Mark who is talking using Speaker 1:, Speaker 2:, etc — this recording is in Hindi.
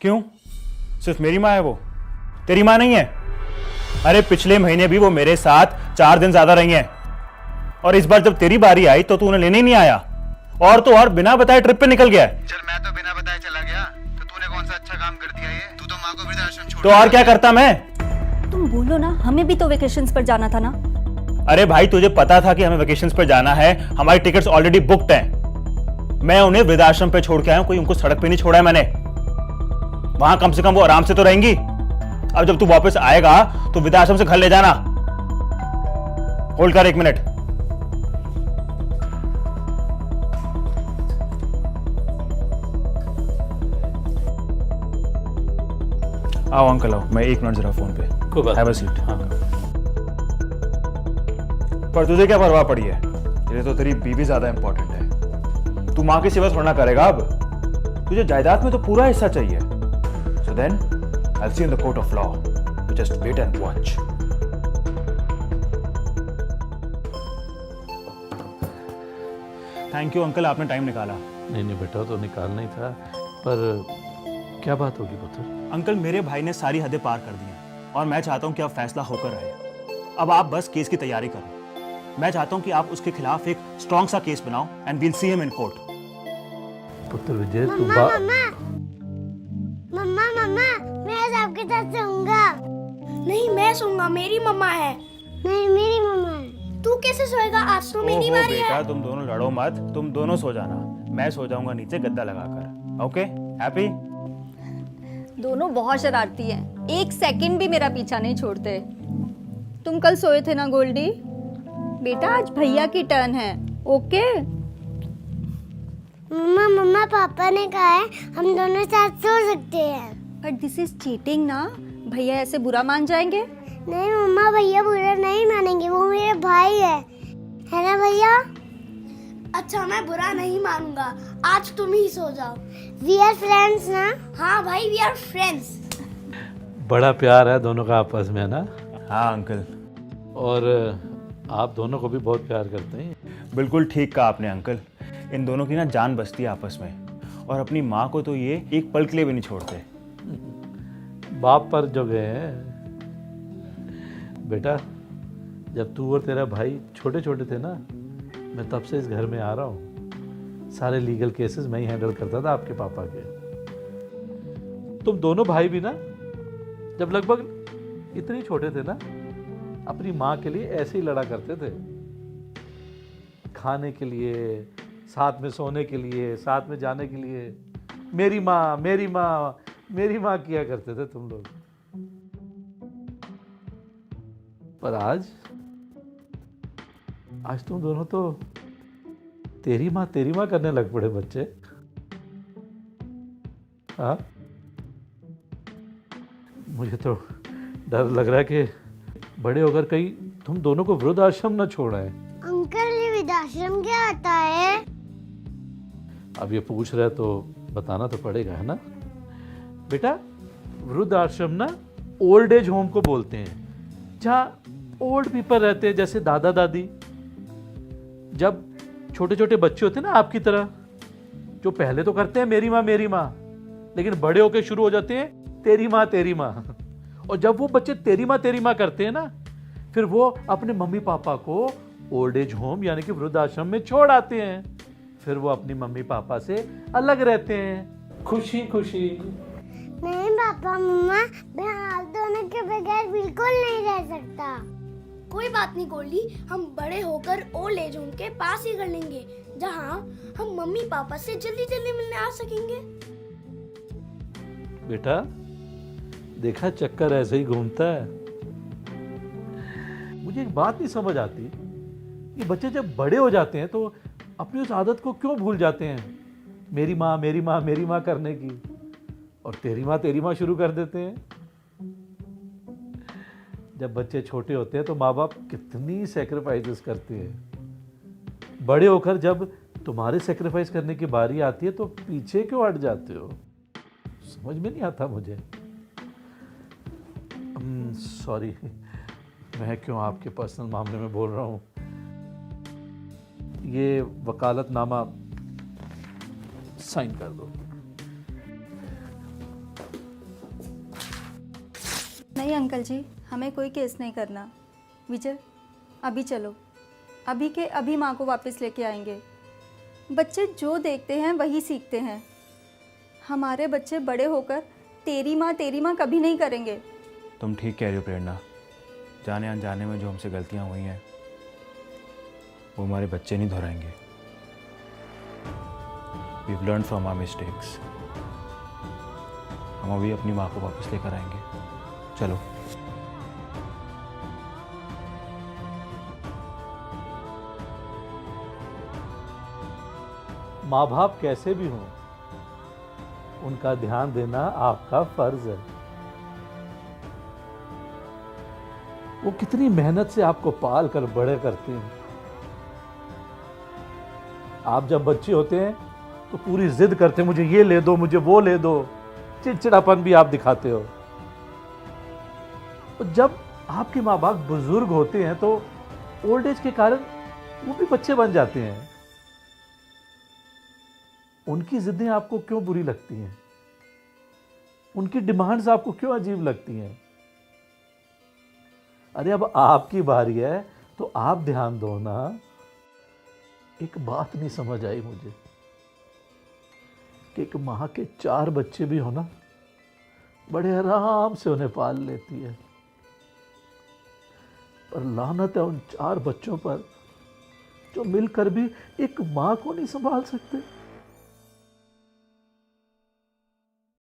Speaker 1: क्यों? सिर्फ मेरी माँ है वो, तेरी माँ नहीं है? अरे पिछले महीने भी वो मेरे साथ 4 दिन ज्यादा रही हैं, और इस बार जब तेरी बारी आई तो तू उन्हें लेने ही नहीं आया, और तो और बिना बताए ट्रिप पे निकल गया है।
Speaker 2: चल मैं तो बिना बताए चला गया, तो तूने कौन सा अच्छा काम कर दिया? ये तू तो माँ को वृद्धाश्रम छोड़
Speaker 1: तो और क्या करता मैं?
Speaker 3: तुम बोलो ना, हमें भी तो वेकेशंस पर जाना था ना।
Speaker 1: अरे भाई तुझे पता था कि हमें वेकेशंस पर जाना है, हमारी टिकट्स ऑलरेडी बुक्ड हैं। मैं उन्हें वृद्धाश्रम पे छोड़ के आया हूं, कोई उनको सड़क पे नहीं छोड़ा है मैंने। वहां कम से कम वो आराम से तो रहेंगी। अब जब तू वापस आएगा तो वृद्धाश्रम से घर ले जाना। होल्ड कर 1 मिनट। आओ अंकल आओ, मैं 1 मिनट जरा फोन पे।
Speaker 4: कोई बात
Speaker 1: हैव अ
Speaker 4: नहीं।
Speaker 1: सीट।
Speaker 4: हाँ।
Speaker 1: पर तुझे क्या परवाह पड़ी है? ये तो तेरी बीवी ज्यादा इंपॉर्टेंट है। तू मां की सेवा थोड़ा ना करेगा अब। तुझे जायदाद में तो पूरा हिस्सा चाहिए। So then I will see in the court of law. You just wait and watch. Thank you uncle, आपने टाइम निकाला।
Speaker 4: नहीं बेटा, तो निकालना ही था, पर क्या बात होगी पुत्र?
Speaker 1: अंकल मेरे भाई ने सारी हदें पार कर दी हैं और मैं चाहता हूं कि अब फैसला होकर आए। अब आप बस केस की तैयारी करो। मैं चाहता हूं कि आप उसके खिलाफ एक स्ट्रॉन्ग सा केस बनाओ and we'll see him in court.
Speaker 4: पुत्र विजय, तू
Speaker 5: मम्मा मम्मा मम्मा मैं आज आपके साथ सोऊंगा।
Speaker 6: नहीं, मैं सोऊंगा, मेरी मम्मा है।
Speaker 5: नहीं मेरी मम्मा है।
Speaker 6: तू कैसे सोएगा? आज तो मेरी बारी है।
Speaker 1: बेटा तुम दोनों लड़ो मत, तुम दोनों सो जाना। मैं सो जाऊंगा नीचे गद्दा लगाकर। Okay happy?
Speaker 3: दोनों बहुत शरारती हैं, 1 सेकंड भी मेरा पीछा नहीं छोड़ते। तुम कल सोए थे ना गोल्डी? बेटा आज भैया की टर्न है। ओके
Speaker 5: मम्मा मम्मा पापा ने कहा है हम दोनों साथ सो सकते हैं।
Speaker 3: बट दिस इज चीटिंग ना, भैया ऐसे बुरा मान जाएंगे।
Speaker 5: नहीं मम्मा, भैया बुरा नहीं मानेंगे, वो मेरे भाई है ना भैया?
Speaker 6: अच्छा, मैं बुरा नहीं मानूंगा, आज तुम ही सो जाओ।
Speaker 5: वी आर फ्रेंड्स ना?
Speaker 6: हाँ भाई, वी आर फ्रेंड्स।
Speaker 4: बड़ा प्यार है दोनों का आपस में, है ना?
Speaker 1: हाँ अंकल।
Speaker 4: और आप दोनों को भी बहुत प्यार करते हैं।
Speaker 1: बिल्कुल ठीक कहा आपने अंकल। इन दोनों की ना जान बसती है आपस में, और अपनी माँ को तो ये एक पल के लिए भी नहीं छोड़ते।
Speaker 4: बाप पर जो गए हैं। बेटा, जब तू और तेरा भाई छोटे छोटे थे ना, मैं तब से इस घर में आ रहा हूँ। सारे लीगल केसेस मैं ही हैंडल करता था आपके पापा के। तुम दोनों भाई भी ना जब लगभग इतने छोटे थे ना, अपनी माँ के लिए ऐसे ही लड़ा करते थे। खाने के लिए, साथ में सोने के लिए, साथ में जाने के लिए मेरी माँ मेरी माँ मेरी माँ किया करते थे तुम लोग। पर आज तुम दोनों तो तेरी माँ करने लग पड़े बच्चे। हाँ, मुझे तो डर लग रहा है कि बड़े होकर कहीं तुम दोनों को वृद्धाश्रम न छोड़ाए।
Speaker 5: अंकल ये वृद्धाश्रम क्या आता है?
Speaker 4: अब ये पूछ रहे तो बताना तो पड़ेगा, है ना बेटा? वृद्धाश्रम ना ओल्ड एज होम को बोलते हैं, जहाँ ओल्ड पीपल रहते हैं, जैसे दादा दादी। जब छोटे छोटे बच्चे होते हैं ना आपकी तरह, जो पहले तो करते हैं मेरी माँ, लेकिन बड़े होके शुरू हो जाते हैं तेरी माँ। और जब वो बच्चे तेरी माँ करते हैं ना, फिर वो अपने मम्मी पापा को ओल्ड एज होम यानी कि वृद्धाश्रम में छोड़ आते हैं। फिर वो अपनी मम्मी पापा से अलग रहते हैं, खुशी खुशी।
Speaker 5: नहीं पापा मम्मा, मैं आप दोनों के बगैर बिल्कुल नहीं रह सकता।
Speaker 6: कोई बात नहीं गोल्डी, हम बड़े होकर ओल्ड एज होम के पास ही कर लेंगे, जहाँ हम मम्मी पापा से जल्दी जल्दी मिलने आ सकेंगे।
Speaker 4: बेटा देखा, चक्कर ऐसे ही घूमता है। मुझे एक बात नहीं समझ आती कि बच्चे जब बड़े हो जाते हैं तो अपनी उस आदत को क्यों भूल जाते हैं, मेरी माँ करने की, और तेरी माँ शुरू कर देते हैं। जब बच्चे छोटे होते हैं तो माँ बाप कितनी सेक्रीफाइसेस करते हैं। बड़े होकर जब तुम्हारे सेक्रीफाइस करने की बारी आती है तो पीछे क्यों हट जाते हो? समझ में नहीं आता मुझे। सॉरी, मैं क्यों आपके पर्सनल मामले में बोल रहा हूँ। ये वकालतनामा साइन कर दो।
Speaker 3: नहीं अंकल जी, हमें कोई केस नहीं करना। विजय, अभी चलो, अभी के अभी माँ को वापस लेके आएंगे। बच्चे जो देखते हैं वही सीखते हैं। हमारे बच्चे बड़े होकर तेरी माँ कभी नहीं करेंगे।
Speaker 1: तुम ठीक कह रही हो प्रेरणा, जाने अनजाने में जो हमसे गलतियां हुई हैं वो हमारे बच्चे नहीं दोहराएंगे। We've learned from our mistakes. हम अभी अपनी माँ को वापस लेकर आएंगे। चलो।
Speaker 4: माँ बाप कैसे भी हों, उनका ध्यान देना आपका फर्ज है। वो कितनी मेहनत से आपको पाल कर बड़े करते हैं। आप जब बच्चे होते हैं तो पूरी जिद करते हैं, मुझे ये ले दो, मुझे वो ले दो, चिड़चिड़ापन भी आप दिखाते हो। और जब आपके माँ बाप बुजुर्ग होते हैं तो ओल्ड एज के कारण वो भी बच्चे बन जाते हैं। उनकी जिद्दें आपको क्यों बुरी लगती हैं? उनकी डिमांड्स आपको क्यों अजीब लगती हैं? अरे अब आपकी बारी है तो आप ध्यान दो ना। एक बात नहीं समझ आई मुझे कि एक माँ के 4 बच्चे भी हो ना, बड़े आराम से उन्हें पाल लेती है, पर लानत है उन 4 बच्चों पर जो मिलकर भी एक माँ को नहीं संभाल सकते।